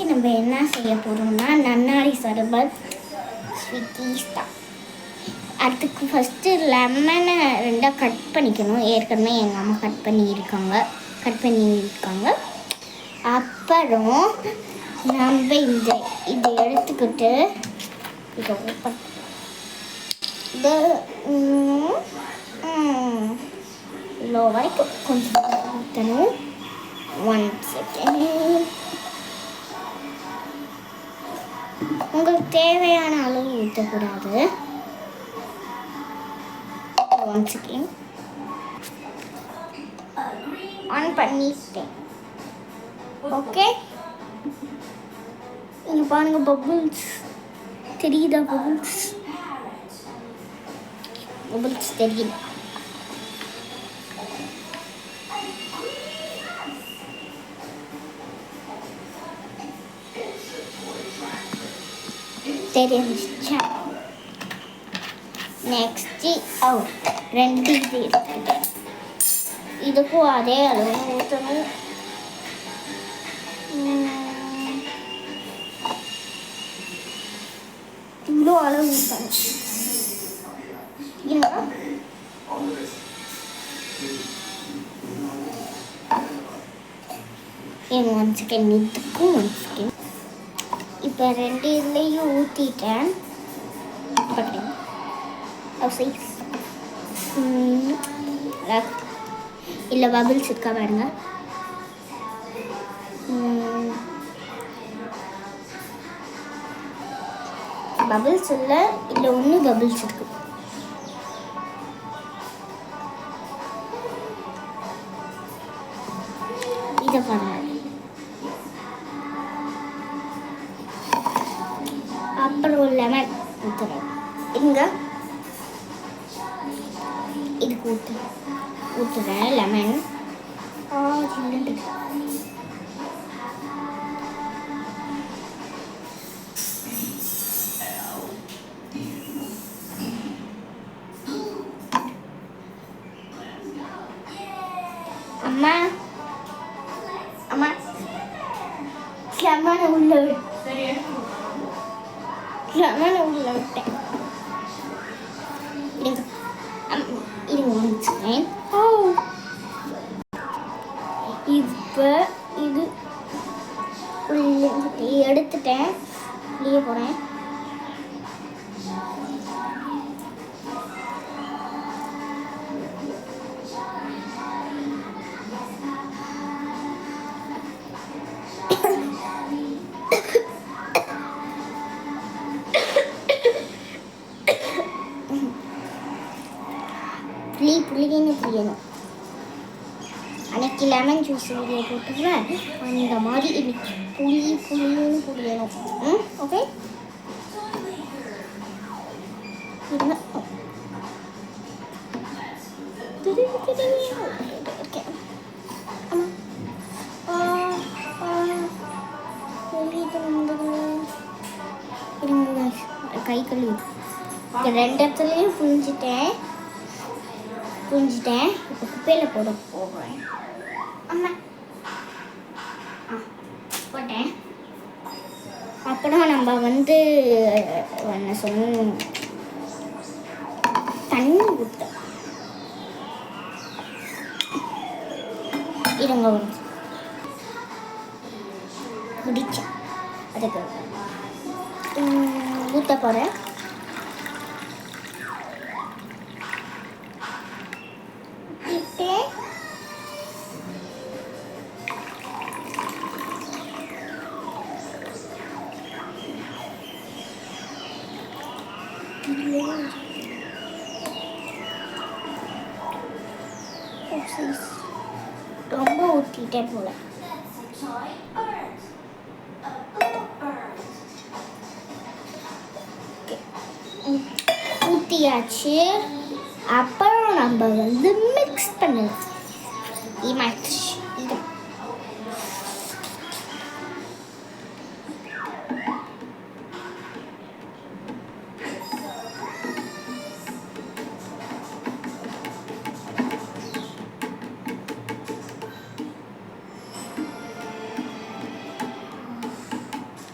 இன்னைக்கு நம்ம என்ன செய்ய போகிறோம்னா நன்னாரி சர்பத் ஸ்வீட்டீஸ் தான். அதுக்கு ஃபஸ்ட்டு லெமனை ரெண்டாக கட் பண்ணிக்கணும். ஏற்கனவே எங்கள் அம்மா கட் பண்ணியிருக்காங்க. அப்புறம் நம்ம இதை எடுத்துக்கிட்டு இதை ஓப்பன் இது இவ்வளோ வரைக்கும் கொஞ்சம் ஊற்றணும். 1 செகண்ட். உங்களுக்கு தேவையான அளவு ஊற்றக்கூடாது. 1 செகண்ட். ஆன் பண்ணிட்டேன். ஓகே, இங்கே பாருங்க, பபுள்ஸ் தெரியுதா? பபுள்ஸ் தெரியுது. தெரிஞ்சிச்சா? நெக்ஸ்ட்டு ரெண்டு இது எடுத்துக்கிட்டேன். இதுக்கும் அதே அளவு ஊற்றணும். இவ்வளோ அளவு ஊற்றணும். ஒன் செகண்ட், இதுக்கும் 1 செகண்ட். இப்போ ரெண்டு இதுலேயும் ஊற்றிட்டேன். இல்லை பபிள்ஸ் இருக்கா பாருங்க. பபிள்ஸ் இல்லை ஒன்று பபிள்ஸ் இருக்கு. இதை பாருங்க. அப்புறம் லெமன் ஊற்றுறேன். இங்கே இதுக்கு ஊற்றுறேன் லெமன். அம்மா லெமனை உள்ள விட்டேன். இப்போ இது எடுத்துட்டேன். வெளியே போகிறேன். புளின்னு புளியணும். அன்னைக்கு லெமன் ஜூஸ் வீடியோ போட்டுருவேன். அந்த மாதிரி இன்னைக்கு புளின்னு புளியணும். ஓகே, கை கழுவி 2 இடத்துலையும் புரிஞ்சிட்டேன். இப்போ குப்பையில் போட போகிறேன். போட்டேன். அப்புறம் நம்ம என்ன சொல்லணும், தண்ணி ஊற்ற இருங்க. குடிச்சேன். அதுக்கு ஊற்ற போகிறேன். ரொம்ப ஊற்றிட்டே போல. ஊற்றியாச்சு. அப்புறம் நம்ம மிக்ஸ் பண்ணலாம்.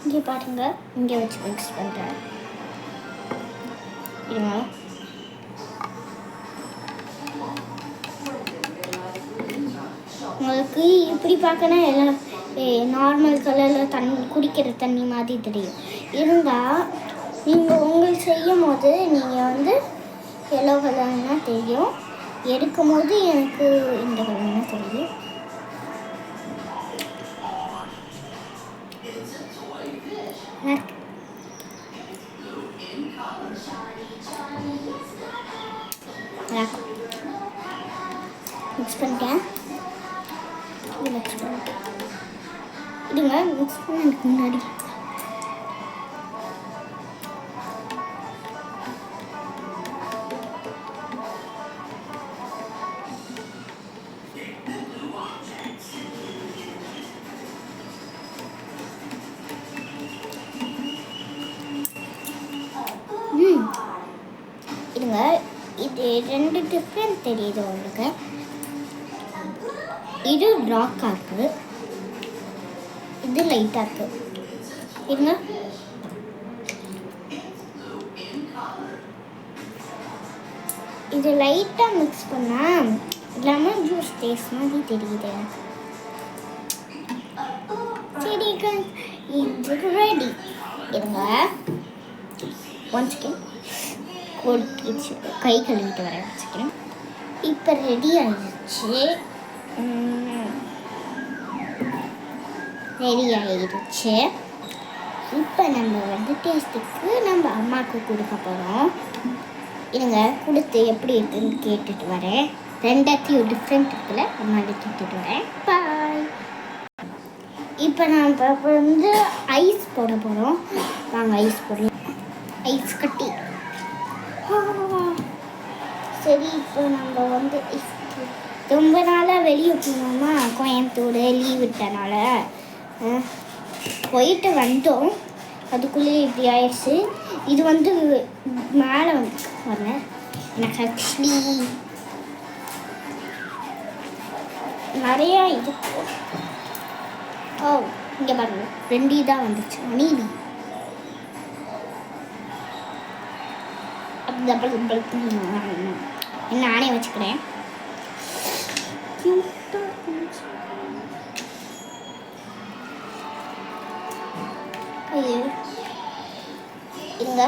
இங்கே பாருங்க, இங்கே வச்சு மிக்ஸ் பண்ணுறேன். இருங்க. உங்களுக்கு இப்படி பார்க்கணும் எல்லாம் நார்மல் கலரில் குடிக்கிற தண்ணி மாதிரி தெரியும். இருந்தால் நீங்கள் உங்களுக்கு செய்யும் போது நீங்கள் எல்லோ கலர்னா தெரியும். எடுக்கும் போது எனக்கு இந்த கலர்னா தெரியும். மிக்ஸ் பண்ணிட்டேன். இதுங்க மிக்ஸ் பண்ணதுக்கு முன்னாடி இதுங்க இது ரெண்டு டிஃப்ரெண்ட் தெரியுது உங்களுக்கு. இது ராக்காக இருக்குது, இது லைட்டாக இருக்குது. இருங்க, இது லைட்டாக மிக்ஸ் பண்ணால் லெமன் ஜூஸ் டேஸ்ட் மாதிரி தெரியுது எனக்கு. சரி, இது ரெடி. இருங்க, ஒன் செகண்ட் கொட்டிச்சு, கை கழுவிட்டு வர வச்சுக்கிறேன். இப்போ ரெடி ஆகிடுச்சு. இப்போ நம்ம டேஸ்ட்டுக்கு நம்ம அம்மாவுக்கு கொடுக்க போகிறோம். இருங்க, கொடுத்து எப்படி இருக்குன்னு கேட்டுட்டு வரேன். ரெண்டாத்தையும் டிஃப்ரெண்ட் இருக்குல்ல, அம்மாட்ட கேட்டுட்டு வரேன். பாய். இப்போ நம்ம ஐஸ் போட போகிறோம். வாங்க ஐஸ் போடலாம். ஐஸ் கட்டி. சரி, இப்போ நம்ம ஐஸ் ரொம்ப நாளாக வெளியே போனோமா, கோயம்புத்தூர் லீவ் விட்டனால போயிட்டு வந்தோம். அதுக்குள்ளே இப்படி ஆயிடுச்சு. இது மேலே வரல. எனக்கு ஆக்சுவலி நிறையா இது. ஓ, இங்கே பாருங்க, 2 தான் வந்துச்சு. அணிலி அப்படி நானே வச்சுக்கிறேன். இங்க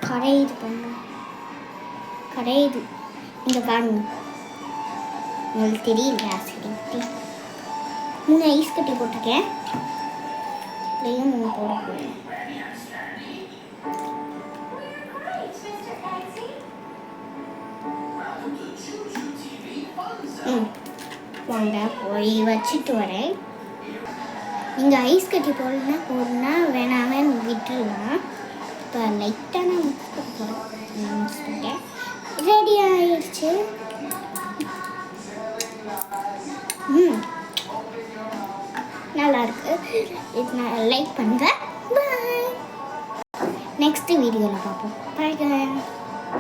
கரையுது பாருங்க, கரையுது. இங்க பாருங்க, உங்களுக்கு தெரியலையா? சரி, 3 ஐஸ் கட்டி போட்டிருக்கேன். இதுலேயும் 3 போட போகிறேன். வாங்க போய் வச்சுட்டு வரேன். நீங்கள் ஐஸ் கட்டி போடணுன்னா வேணாமன்னு விட்டுருலாம். இப்போ லைட்டாக நான் மிக்ஸ் பண்ண போகிறேன். ரெடி ஆயிடுச்சு. நல்லாயிருக்கு. இது நான் லைக் பண்ணுறேன். பாய். நெக்ஸ்ட் வீடியோவில் பார்ப்போம். பாய்.